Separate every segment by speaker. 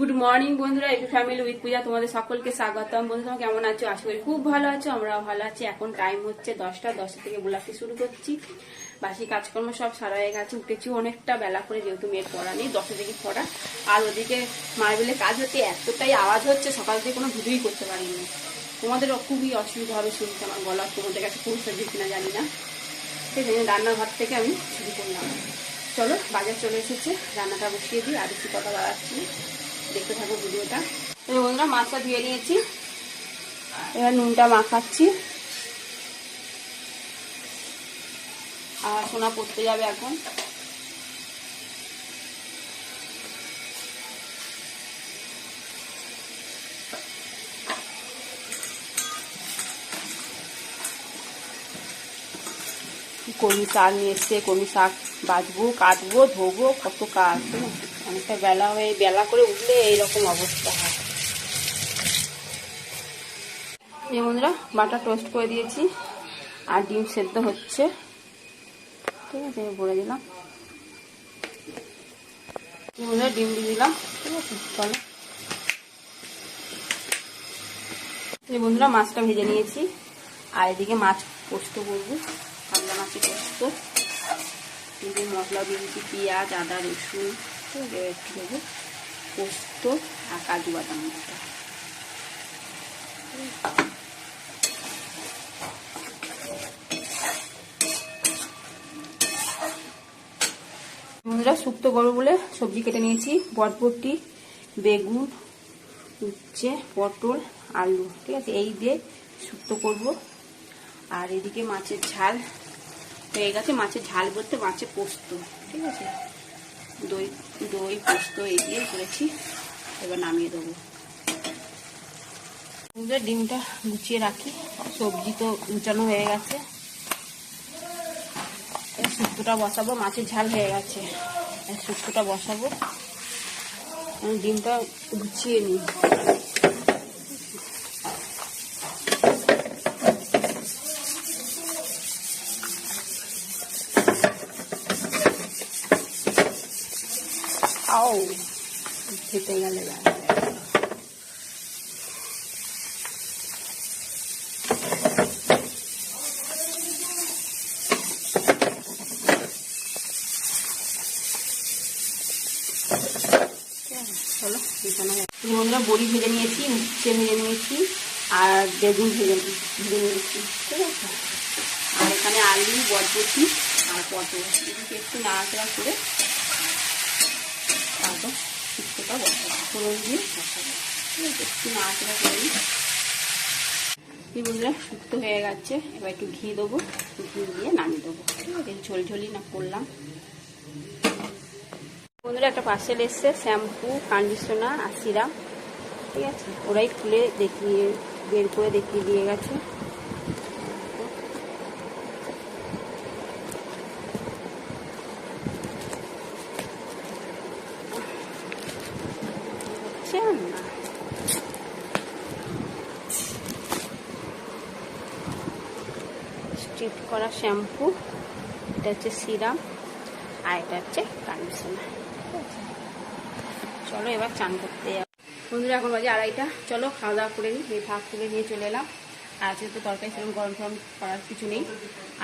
Speaker 1: Good morning বন্ধুরা, AP family with পূজা তোমাদের সকলকে স্বাগতম। বন্ধুরা কেমন আছো? আশা করি খুব ভালো আছো, আমরাও ভালো আছি। এখন টাইম হচ্ছে 10টা থেকে ব্লগটি শুরু করছি। বাসি কাজকর্ম সব সারা হয়ে গেছে, উঠেছি অনেকটা বেলা করে, যেহেতু মেয়ের পড়া নেই, 10 থেকে পড়া। আর ওদিকে মার্বেলের কাজ হচ্ছে, এতটাই আওয়াজ হচ্ছে, সকাল থেকে কোনো ভিডিওই করতে পারিনি। তোমাদেরও খুবই অসুবিধা হবে শুনতে আমার গলা, তোমাদের কাছে পৌঁছাবে কিনা জানি না। ঠিক আছে, রান্নাঘর থেকে আমি শুরু করলাম। চলো, বাজার চলে এসেছে, রান্নাটা বসিয়ে দিই, আর বেশি কথা বাড়াচ্ছি, দেখতে থাকো ভিডিওটা। বন্ধুরা মাছটা ধুয়ে নিয়েছি, এবার নুনটা মাখাচ্ছি। আর সোনা পড়তে যাবে এখন। কলমি শাক নিয়ে এসছে, কলমি শাক বাছবো, কাটবো, ধোবো, কত কাজ। অনেকটা বেলা করে উঠলে এইরকম অবস্থা হয়। এই বন্ধুরা বাটা টোস্ট করে দিয়েছি, আর ডিম সেদ্ধ হচ্ছে। ঠিক আছে, বলে দিলাম। বন্ধুরা ডিম দিয়ে দিলাম। ঠিক আছে, চলো। এই বন্ধুরা মাছটা ভেজে নিয়েছি, আর এদিকে মাছ পোস্ত করবো, কাতলা মাছের পোস্ত। এদিকে মশলা দিয়ে দিচ্ছি, পেঁয়াজ, আদা, রসুন, একটু দেবো, পোস্ত আর কাজু বাদাম। বন্ধুরা শুক্তো করবো বলে সবজি কেটে নিয়েছি, বরবটি, বেগুন, উচ্ছে, পটল, আলু। ঠিক আছে, এই দিয়ে শুক্তো করব। আর এদিকে মাছের ঝাল হয়ে গেছে, মাছের ঝাল বলতে মাছের পোস্ত। ঠিক আছে, দই দই পোস্ত এই দিয়ে করেছি, এবার নামিয়ে দেবো। ডিমটা গুছিয়ে রাখি, সবজি তো গুছানো হয়ে গেছে। শুক্তোটা বসাবো, মাছের ঝাল হয়ে গেছে, শুক্তোটা বসাবো। ডিমটা গুছিয়ে নিই। আও খেতে গেলে চলো বিছানা। বন্ধুরা বড়ি ভেজে নিয়েছি, উচ্ছে ভেজে নিয়েছি, আর বেগুন ভেজে নিয়েছি। ঠিক আছে, আর এখানে আলু, বরবটি আর পটল, এদিকে একটু নাড়াচাড়া করে তারপর শুক্তোটা বসাবো, ফোড়ন দিয়ে বসাবো। ঠিক আছে, একটু নাড়াচাড়া করে নিই। বন্ধুরা শুক্তো হয়ে গেছে, এবার একটু ঘি দেবো, ঘি দিয়ে নামিয়ে দেবো। ঠিক আছে, ঝোলঝোলি না করলাম। বন্ধুরা একটা পার্সেল এসছে, শ্যাম্পু, কন্ডিশনার আর সিরাম। ঠিক আছে, ওরাই খুলে দেখিয়ে বের করে দেখিয়ে দিয়ে গেছে। স্ট্রিট করা শ্যাম্পু, এটা হচ্ছে সিরাম, আর এটা হচ্ছে কন্ডিশনার। চলো এবার চান করতে যাবো। বন্ধুরা এখন বাজে 2:30, চলো খাওয়া দাওয়া করে নিই। এই ভাত তুলে নিয়ে চলে এলাম, আর আজকে তো তরকারি সেরকম গরম টরম করার কিছু নেই,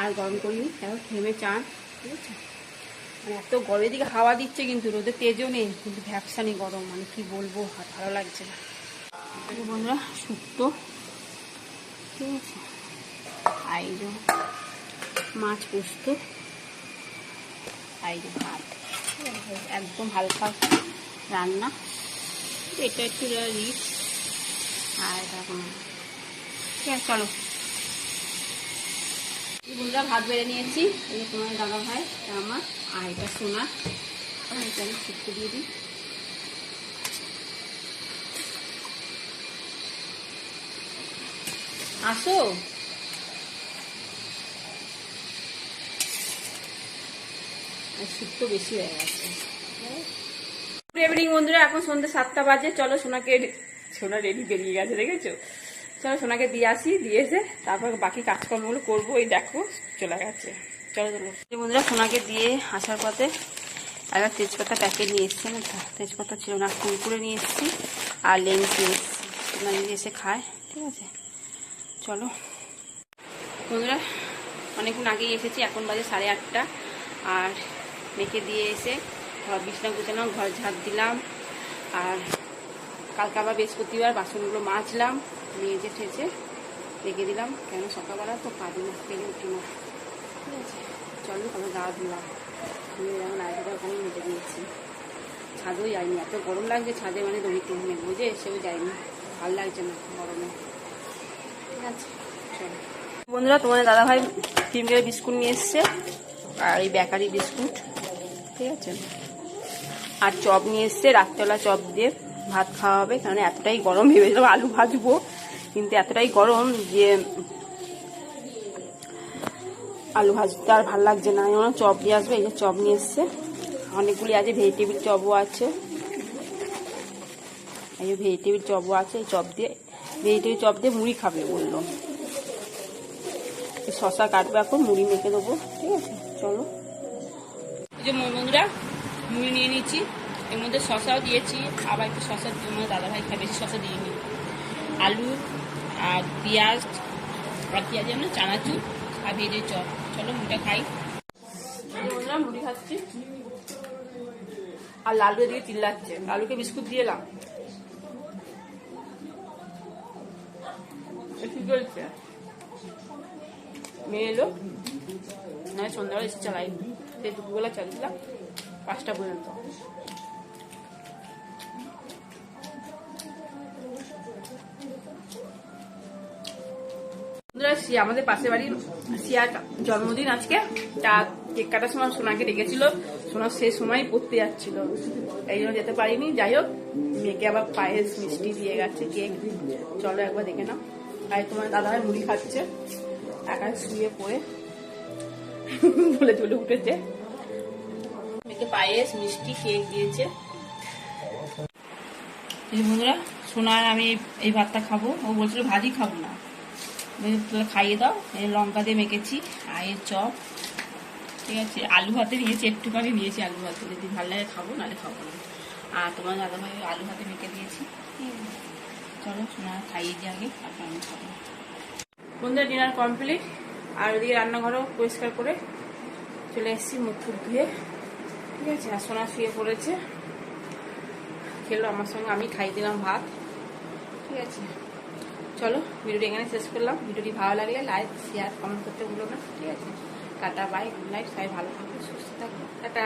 Speaker 1: আর গরম করিনি। এখন ঘেমে চান। ঠিক আছে, মানে এত গরমের দিকে হাওয়া দিচ্ছে, কিন্তু রোদের তেজও নেই, কিন্তু ভ্যাপসানি গরম, মানে কি বলবো, ভালো লাগছে না। বন্ধুরা শুক্তো, ঠিক আছে, আর এই যে মাছ পোস্ত, আর এই যে ভাত। একদম হালকা রান্না, এটা একটু রিচ, আর এটা কোনো। ঠিক আছে, চলো। বন্ধুরা ভাত বেড়ে নিয়েছি, এই তোমার দাদা ভাই আমার, আর এটা সোনা। এটা আমি শুক্তো দিয়ে দিই। আসো, শুক্তো বেশি হয়ে গেছে। গুড ইভিনিং বন্ধুরা, এখন সন্ধ্যে 7টা বাজে। চলো সোনা রেডি বেরিয়ে গেছে, দেখেছো? চলো সোনাকে দিয়ে আসি, দিয়ে এসে তারপর বাকি কাজকর্মগুলো করবো। এই দেখো চলে গেছে। চলো চলো বন্ধুরা, সোনাকে দিয়ে আসার পথে আর একটা তেজপাতা প্যাকেট নিয়ে এসছি না, তেজপাতা ছিল না, কুরকুরে নিয়ে এসছি আর লেন্স নিয়ে এসছি, তোমরা যদি এসে খায়। ঠিক আছে, চলো বন্ধুরা, অনেকক্ষণ আগেই এসেছি, এখন বাজে 8:30। আর মেখে দিয়ে এসে ঘর বিছনা গুছানো, ঘর ঝাড় দিলাম। আর কালকে আবার বৃহস্পতিবার, বাসনগুলো মাজলাম, মেজে ঠেচে রেখে দিলাম, কেন সকালবেলা তো পারি না, পেরে উঠি না। ঠিক আছে, চলো তারপর গা ধুলাম, ধুয়ে যেমন আগে ওখানে মেটে দিয়েছি। ছাদেও যায়নি, এত গরম লাগছে, ছাদে মানে দড়িতে নেবো যে, এসেও যায়নি, ভালো লাগছে না গরমে। ঠিক আছে, চলো বন্ধুরা, তোমাদের দাদাভাই ক্রিমের বিস্কুট নিয়ে এসছে আর এই বেকারি বিস্কুট। ঠিক আছে, আর চপ নিয়ে এসছে, রাত্রেবেলা চপ দিয়ে ভাত খাওয়া হবে, কারণ এতটাই গরম। ভেবেছিলাম আলু ভাজবো, কিন্তু এতটাই গরম যে আলু ভাজতে আর ভালো লাগছে না, যেমন চপ দিয়ে আসবে। এই যে চপ নিয়ে এসছে, অনেকগুলি আছে, ভেজিটেবিল চপও আছে, এই যে ভেজিটেবিল চপও আছে। এই চপ দিয়ে, ভেজিটেবিল চপ দিয়ে মুড়ি খাবে বললো। শশা কাটবে, এখন মুড়ি মেখে দেবো। ঠিক আছে, চলো। এই যে বন্ধুরা, মুড়ি নিয়ে নিচ্ছি, এর মধ্যে শশাও দিয়েছি, আবার একটু শশা দিয়ে, দাদাভাই খাই, বেশি শশা দিইনি। আলু আর পেঁয়াজ আর পেঁয়াজ আমরা চানাচুর আর ভেজে চপ। চলো মুড়িটা খাই। বন্ধুরা, মুড়ি খাচ্ছি আর লালু এদিকে চিল্লাচ্ছে, লালুকে বিস্কুট দিয়ে এলাম। কি বলছে? মেয়ে এলো, নয় সন্ধ্যাবেলা এসে চালাই, সেই দুপুরবেলা চালিয়েছিলাম 5টা পর্যন্ত। আমাদের পাশের বাড়ির শিয়ার জন্মদিন আজকে, তা কেক কাটার সময় সোনাকে ডেকেছিল, সোনা সেই সময় পড়তে যাচ্ছিল, এই জন্য যেতে পারিনি। যাই হোক, মেয়েকে আবার পায়েস মিষ্টি দিয়ে গেছে, কেক। চলো একবার দেখে নাও। আর তোমার দাদাভাই মুড়ি খাচ্ছে, একা শুয়ে পড়ে বলে চলে উঠেছে। মেয়েকে পায়েস মিষ্টি কেক দিয়েছে। বন্ধুরা, সোনার আমি এই ভাতটা খাবো, ও বলছিল ভাজি খাবো না, খাইয়ে দাও। এই লঙ্কা দিয়ে মেখেছি, আর এর চপ। ঠিক আছে, আলু ভাতে দিয়েছি, একটুখানি দিয়েছি আলু ভাতে, যদি ভালো লাগে খাবো, নাহলে খাবো না। আর তোমার দাদাভাই আলু ভাতে মেখে দিয়েছি। চলো সোনা খাইয়ে দিয়ে আগে, তারপর আমি খাবো। বন্ধুরা, ডিনার কমপ্লিট, আর ওদিকে রান্নাঘরও পরিষ্কার করে চলে এসেছি, মুখ টুক ধুয়ে। ঠিক আছে, আর সোনা শুয়ে পড়েছে, খেলো আমার সঙ্গে, আমি খাই দিলাম ভাত। ঠিক আছে, চলো ভিডিওটি এখানে শেষ করলাম। ভিডিওটি ভালো লাগলে লাইক শেয়ার কমেন্ট করতে ভুলো না। ঠিক আছে, টাটা, বাই, গুড নাইট, সবাই ভালো থাকবে, সুস্থ থাকবে, টাটা।